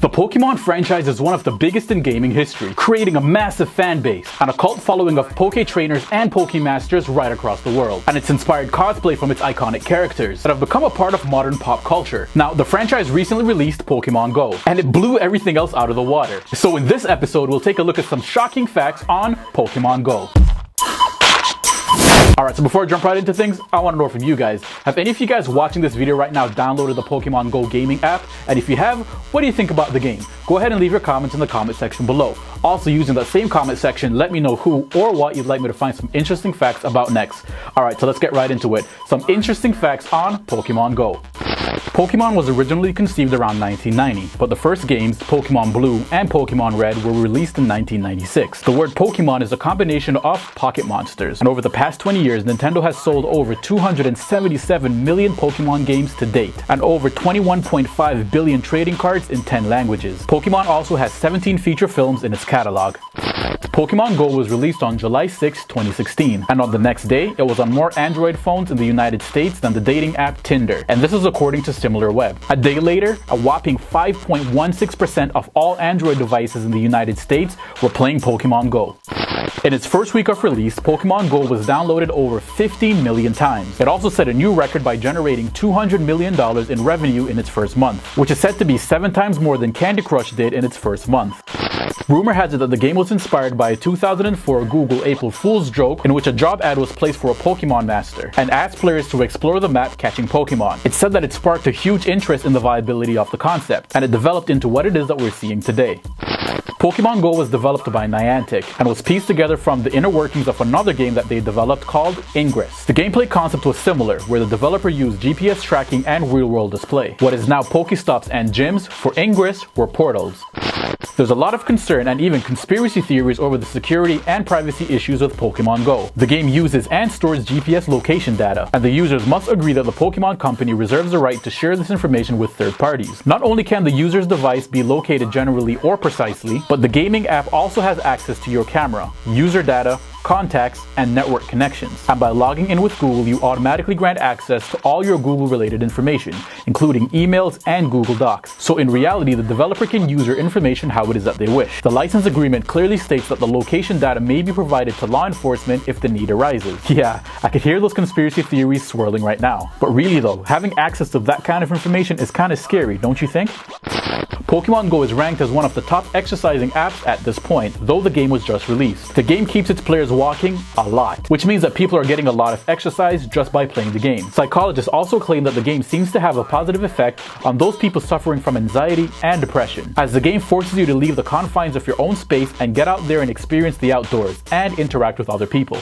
The Pokemon franchise is one of the biggest in gaming history, creating a massive fan base and a cult following of Poke trainers and Pokemasters right across the world. And it's inspired cosplay from its iconic characters that have become a part of modern pop culture. Now, the franchise recently released Pokemon Go, and it blew everything else out of the water. So in this episode, we'll take a look at some shocking facts on Pokemon Go. Alright, so before I jump right into things, I want to know from you guys. Have any of you guys watching this video right now downloaded the Pokemon Go gaming app? And if you have, what do you think about the game? Go ahead and leave your comments in the comment section below. Also, using that same comment section, let me know who or what you'd like me to find some interesting facts about next. Alright, so let's get right into it. Some interesting facts on Pokemon Go. Pokemon was originally conceived around 1990, but the first games, Pokemon Blue and Pokemon Red, were released in 1996. The word Pokemon is a combination of pocket monsters, and over the past 20 years, Nintendo has sold over 277 million Pokemon games to date, and over 21.5 billion trading cards in 10 languages. Pokemon also has 17 feature films in its catalog. Pokemon Go was released on July 6, 2016, and on the next day, it was on more Android phones in the United States than the dating app Tinder, and this is according to SimilarWeb. A day later, a whopping 5.16% of all Android devices in the United States were playing Pokemon Go. In its first week of release, Pokemon Go was downloaded over 15 million times. It also set a new record by generating $200 million in revenue in its first month, which is said to be 7 times more than Candy Crush did in its first month. Rumor has it that the game was inspired by a 2004 Google April Fool's joke in which a job ad was placed for a Pokemon Master and asked players to explore the map catching Pokemon. It's said that it sparked a huge interest in the viability of the concept, and it developed into what it is that we're seeing today. Pokemon Go was developed by Niantic and was pieced together from the inner workings of another game that they developed called Ingress. The gameplay concept was similar, where the developer used GPS tracking and real-world display. What is now Pokestops and gyms for Ingress were portals. There's a lot of concern and even conspiracy theories over the security and privacy issues with Pokemon Go. The game uses and stores GPS location data, and the users must agree that the Pokemon Company reserves the right to share this information with third parties. Not only can the user's device be located generally or precisely, but the gaming app also has access to your camera, user data, contacts, and network connections. And by logging in with Google, you automatically grant access to all your Google-related information, including emails and Google Docs. So in reality, the developer can use your information how it is that they wish. The license agreement clearly states that the location data may be provided to law enforcement if the need arises. Yeah, I can hear those conspiracy theories swirling right now. But really though, having access to that kind of information is kind of scary, don't you think? Pokemon Go is ranked as one of the top exercising apps at this point, though the game was just released. The game keeps its players walking a lot, which means that people are getting a lot of exercise just by playing the game. Psychologists also claim that the game seems to have a positive effect on those people suffering from anxiety and depression, as the game forces you to leave the confines of your own space and get out there and experience the outdoors and interact with other people.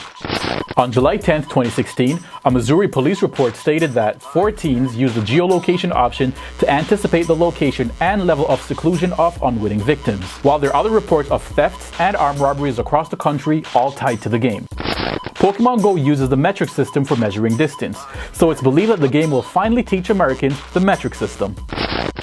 On July 10, 2016, a Missouri police report stated that 4 teens used the geolocation option to anticipate the location and level of seclusion of unwitting victims, while there are other reports of thefts and armed robberies across the country, all tied to the game. Pokemon Go uses the metric system for measuring distance, so it's believed that the game will finally teach Americans the metric system.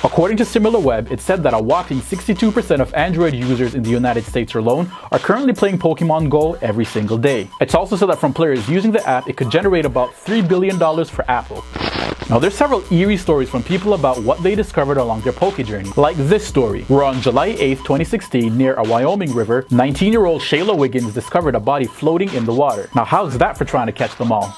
According to SimilarWeb, it said that a whopping 62% of Android users in the United States alone are currently playing Pokemon Go every single day. It's also said that from players using the app, it could generate about $3 billion for Apple. Now, there's several eerie stories from people about what they discovered along their Poke journey, like this story, where on July 8, 2016, near a Wyoming river, 19-year-old Shayla Wiggins discovered a body floating in the water. Now, how's that for trying to catch them all?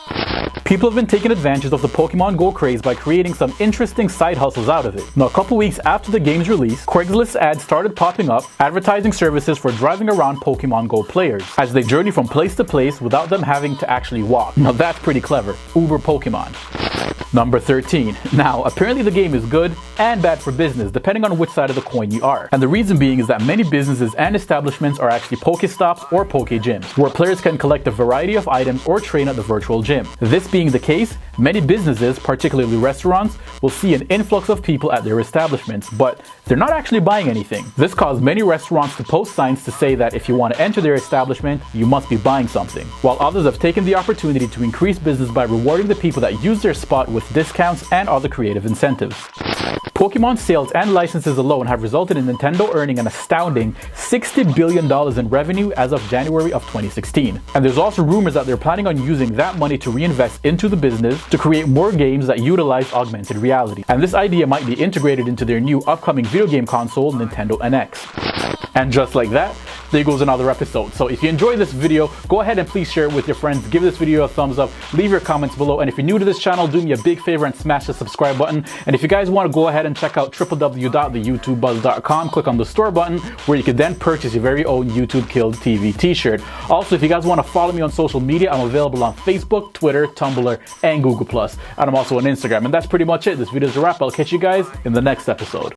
People have been taking advantage of the Pokemon Go craze by creating some interesting side hustles out of it. Now, a couple weeks after the game's release, Craigslist ads started popping up, advertising services for driving around Pokemon Go players, as they journey from place to place without them having to actually walk. Now, that's pretty clever. Uber Pokemon. Number 13. Now, apparently the game is good and bad for business, depending on which side of the coin you are. And the reason being is that many businesses and establishments are actually Pokestops or Poke gyms, where players can collect a variety of items or train at the virtual gym. This being the case, many businesses, particularly restaurants, will see an influx of people at their establishments, but they're not actually buying anything. This caused many restaurants to post signs to say that if you want to enter their establishment, you must be buying something, while others have taken the opportunity to increase business by rewarding the people that use their spot with discounts and other creative incentives. Pokemon sales and licenses alone have resulted in Nintendo earning an astounding $60 billion in revenue as of January of 2016. And there's also rumors that they're planning on using that money to reinvest into the business to create more games that utilize augmented reality. And this idea might be integrated into their new upcoming video video game console, Nintendo NX. And just like that, there goes another episode. So if you enjoyed this video, go ahead and please share it with your friends. Give this video a thumbs up, leave your comments below. And if you're new to this channel, do me a big favor and smash the subscribe button. And if you guys want to go ahead and check out www.theyoutubebuzz.com, click on the store button where you can then purchase your very own YouTube Killed TV t-shirt. Also, if you guys want to follow me on social media, I'm available on Facebook, Twitter, Tumblr, and Google+. And I'm also on Instagram. And that's pretty much it. This video is a wrap. I'll catch you guys in the next episode.